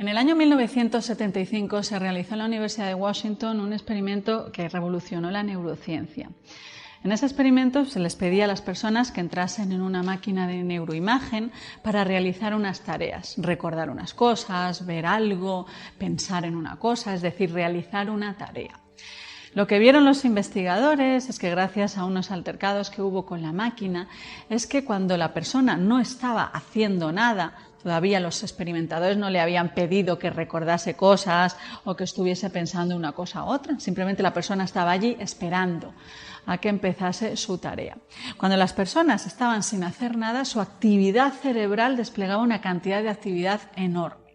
En el año 1975 se realizó en la Universidad de Washington un experimento que revolucionó la neurociencia. En ese experimento se les pedía a las personas que entrasen en una máquina de neuroimagen para realizar unas tareas, recordar unas cosas, ver algo, pensar en una cosa, es decir, realizar una tarea. Lo que vieron los investigadores es que gracias a unos altercados que hubo con la máquina, es que cuando la persona no estaba haciendo nada, todavía los experimentadores no le habían pedido que recordase cosas o que estuviese pensando una cosa u otra, simplemente la persona estaba allí esperando a que empezase su tarea. Cuando las personas estaban sin hacer nada, su actividad cerebral desplegaba una cantidad de actividad enorme.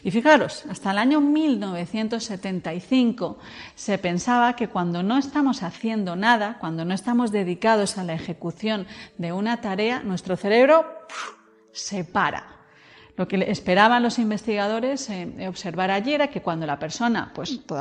Y fijaros, hasta el año 1975 se pensaba que cuando no estamos haciendo nada, cuando no estamos dedicados a la ejecución de una tarea, nuestro cerebro se para. Lo que esperaban los investigadores observar allí era que cuando la persona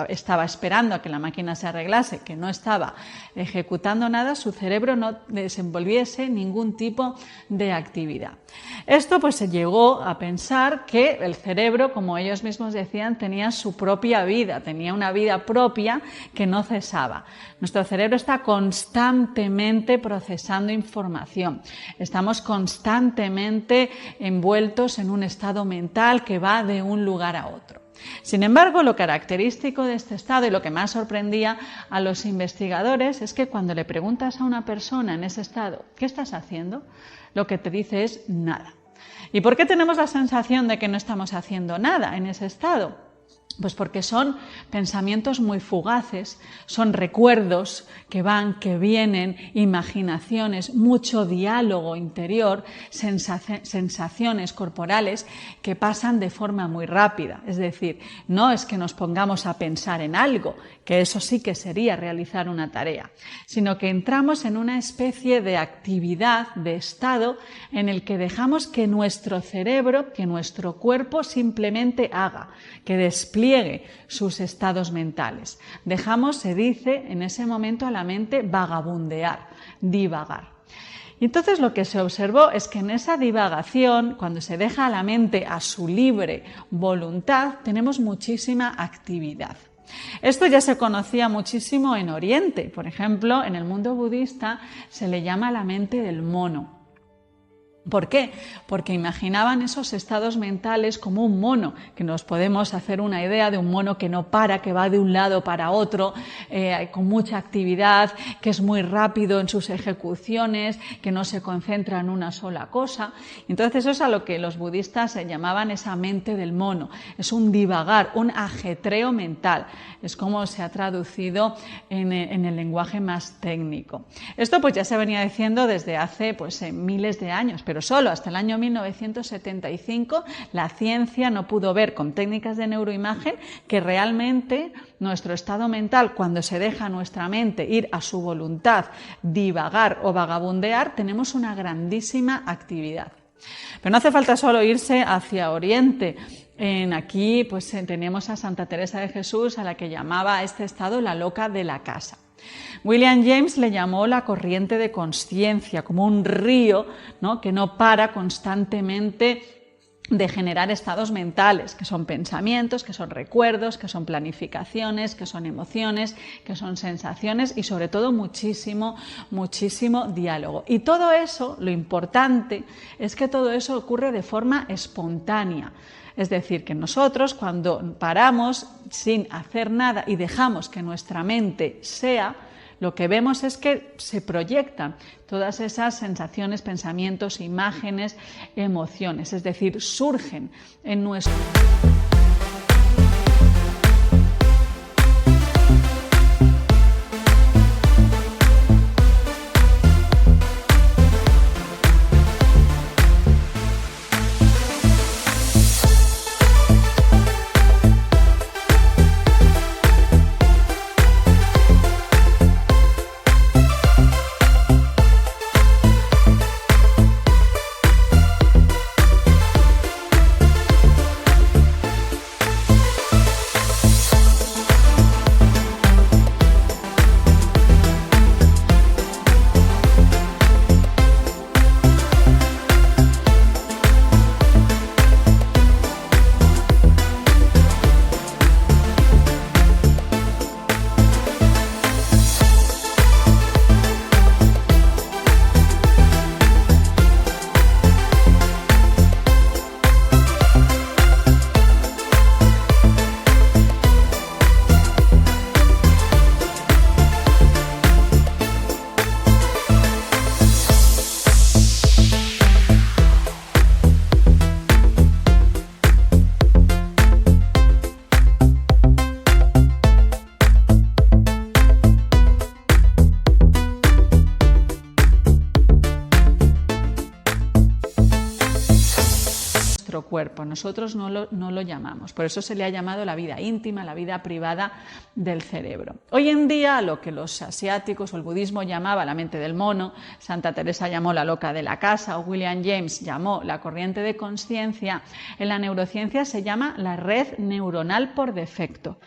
estaba esperando a que la máquina se arreglase, que no estaba ejecutando nada, su cerebro no desenvolviese ningún tipo de actividad. Esto se llegó a pensar que el cerebro, como ellos mismos decían, tenía su propia vida, tenía una vida propia que no cesaba. Nuestro cerebro está constantemente procesando información, estamos constantemente envueltos en un estado mental que va de un lugar a otro. Sin embargo, lo característico de este estado y lo que más sorprendía a los investigadores es que cuando le preguntas a una persona en ese estado, ¿qué estás haciendo?, lo que te dice es nada. ¿Y por qué tenemos la sensación de que no estamos haciendo nada en ese estado? Pues porque son pensamientos muy fugaces, son recuerdos que van, que vienen, imaginaciones, mucho diálogo interior, sensaciones corporales que pasan de forma muy rápida. Es decir, no es que nos pongamos a pensar en algo, que eso sí que sería realizar una tarea, sino que entramos en una especie de actividad, de estado, en el que dejamos que nuestro cerebro, que nuestro cuerpo simplemente haga, que despliegue sus estados mentales. Dejamos, se dice, en ese momento a la mente vagabundear, divagar. Y entonces lo que se observó es que en esa divagación, cuando se deja a la mente a su libre voluntad, tenemos muchísima actividad. Esto ya se conocía muchísimo en Oriente. Por ejemplo, en el mundo budista se le llama la mente del mono. ¿Por qué? Porque imaginaban esos estados mentales como un mono, que nos podemos hacer una idea de un mono que no para, que va de un lado para otro, con mucha actividad, que es muy rápido en sus ejecuciones, que no se concentra en una sola cosa. Entonces eso es a lo que los budistas llamaban esa mente del mono. Es un divagar, un ajetreo mental. Es como se ha traducido en el lenguaje más técnico. Esto ya se venía diciendo desde hace miles de años, pero solo hasta el año 1975 la ciencia no pudo ver con técnicas de neuroimagen que realmente nuestro estado mental, cuando se deja nuestra mente ir a su voluntad, divagar o vagabundear, tenemos una grandísima actividad. Pero no hace falta solo irse hacia Oriente. Aquí tenemos a Santa Teresa de Jesús, a la que llamaba a este estado la loca de la casa. William James le llamó la corriente de consciencia, como un río, ¿no?, que no para constantemente de generar estados mentales, que son pensamientos, que son recuerdos, que son planificaciones, que son emociones, que son sensaciones y sobre todo muchísimo diálogo. Y todo eso, lo importante es que todo eso ocurre de forma espontánea. Es decir, que nosotros cuando paramos sin hacer nada y dejamos que nuestra mente sea, lo que vemos es que se proyectan todas esas sensaciones, pensamientos, imágenes, emociones, es decir, surgen en nuestro... cuerpo. Nosotros no lo llamamos. Por eso se le ha llamado la vida íntima, la vida privada del cerebro. Hoy en día, lo que los asiáticos o el budismo llamaba la mente del mono, Santa Teresa llamó la loca de la casa o William James llamó la corriente de consciencia, en la neurociencia se llama la red neuronal por defecto.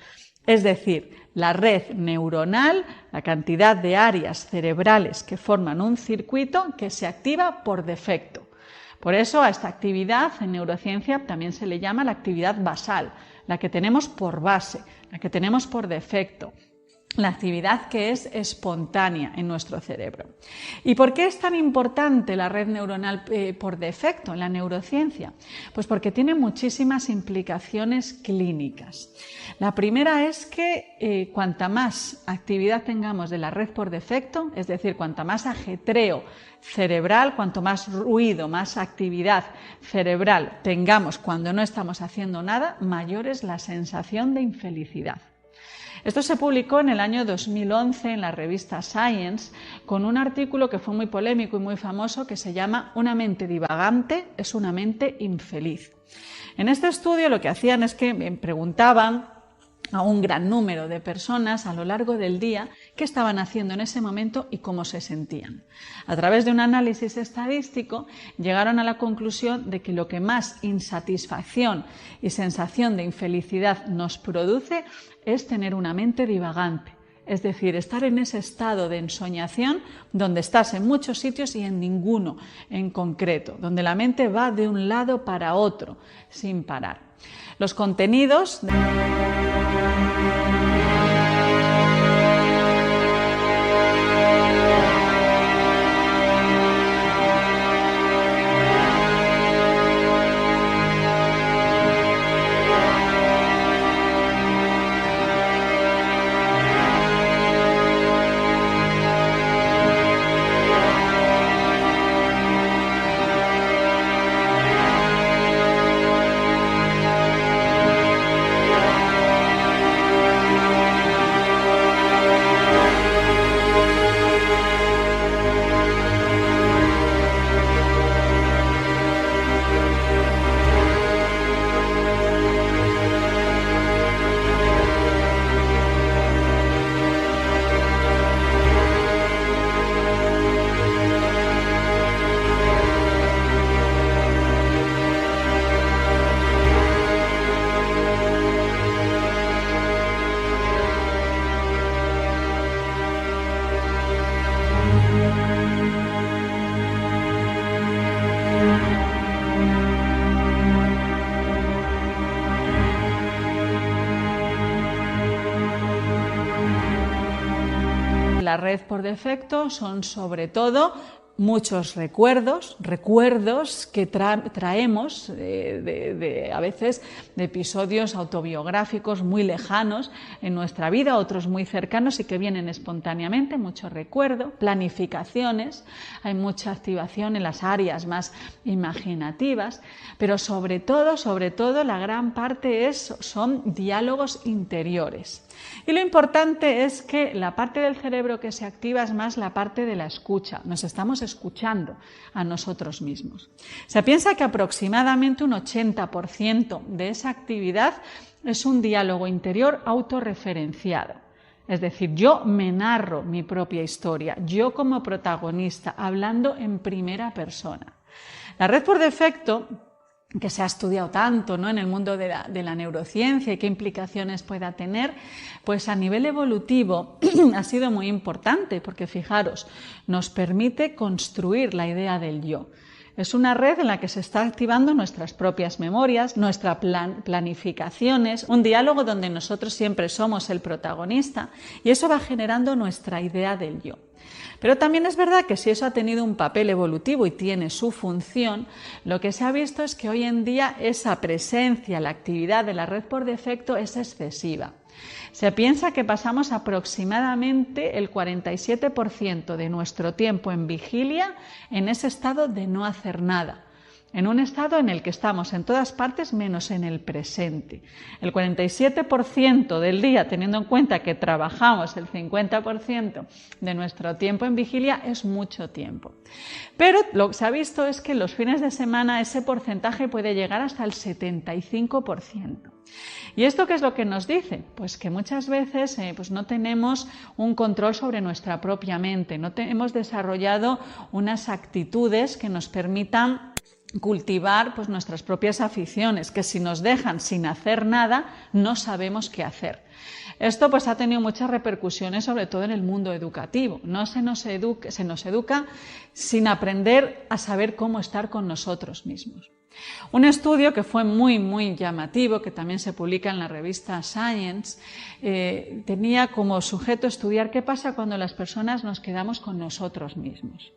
Es decir, la red neuronal, la cantidad de áreas cerebrales que forman un circuito que se activa por defecto. Por eso a esta actividad en neurociencia también se le llama la actividad basal, la que tenemos por base, la que tenemos por defecto, la actividad que es espontánea en nuestro cerebro. ¿Y por qué es tan importante la red neuronal por defecto en la neurociencia? Pues porque tiene muchísimas implicaciones clínicas. La primera es que cuanta más actividad tengamos de la red por defecto, es decir, cuanta más ajetreo cerebral, cuanto más ruido, más actividad cerebral tengamos cuando no estamos haciendo nada, mayor es la sensación de infelicidad. Esto se publicó en el año 2011 en la revista Science con un artículo que fue muy polémico y muy famoso que se llama «Una mente divagante es una mente infeliz». En este estudio lo que hacían es que preguntaban a un gran número de personas a lo largo del día qué estaban haciendo en ese momento y cómo se sentían. A través de un análisis estadístico llegaron a la conclusión de que lo que más insatisfacción y sensación de infelicidad nos produce es tener una mente divagante, es decir, estar en ese estado de ensoñación donde estás en muchos sitios y en ninguno en concreto, donde la mente va de un lado para otro sin parar. Los contenidos la red por defecto son sobre todo muchos recuerdos que traemos a veces de episodios autobiográficos muy lejanos en nuestra vida, otros muy cercanos y que vienen espontáneamente, mucho recuerdo, planificaciones, hay mucha activación en las áreas más imaginativas, pero sobre todo la gran parte son diálogos interiores. Y lo importante es que la parte del cerebro que se activa es más la parte de la escucha. Nos estamos escuchando a nosotros mismos. Se piensa que aproximadamente un 80% de esa actividad es un diálogo interior autorreferenciado. Es decir, yo me narro mi propia historia, yo como protagonista, hablando en primera persona. La red por defecto, que se ha estudiado tanto, ¿no?, en el mundo de la neurociencia y qué implicaciones pueda tener, pues a nivel evolutivo ha sido muy importante porque, fijaros, nos permite construir la idea del yo. Es una red en la que se está activando nuestras propias memorias, nuestras planificaciones, un diálogo donde nosotros siempre somos el protagonista y eso va generando nuestra idea del yo. Pero también es verdad que si eso ha tenido un papel evolutivo y tiene su función, lo que se ha visto es que hoy en día esa presencia, la actividad de la red por defecto es excesiva. Se piensa que pasamos aproximadamente el 47% de nuestro tiempo en vigilia en ese estado de no hacer nada, en un estado en el que estamos en todas partes menos en el presente. El 47% del día, teniendo en cuenta que trabajamos el 50% de nuestro tiempo en vigilia, es mucho tiempo. Pero lo que se ha visto es que los fines de semana ese porcentaje puede llegar hasta el 75%. ¿Y esto qué es lo que nos dice? Pues que muchas veces pues no tenemos un control sobre nuestra propia mente, no hemos desarrollado unas actitudes que nos permitan cultivar pues nuestras propias aficiones, que si nos dejan sin hacer nada, no sabemos qué hacer. Esto pues ha tenido muchas repercusiones, sobre todo en el mundo educativo. No se nos educa sin aprender a saber cómo estar con nosotros mismos. Un estudio que fue muy llamativo, que también se publica en la revista Science, tenía como sujeto estudiar qué pasa cuando las personas nos quedamos con nosotros mismos.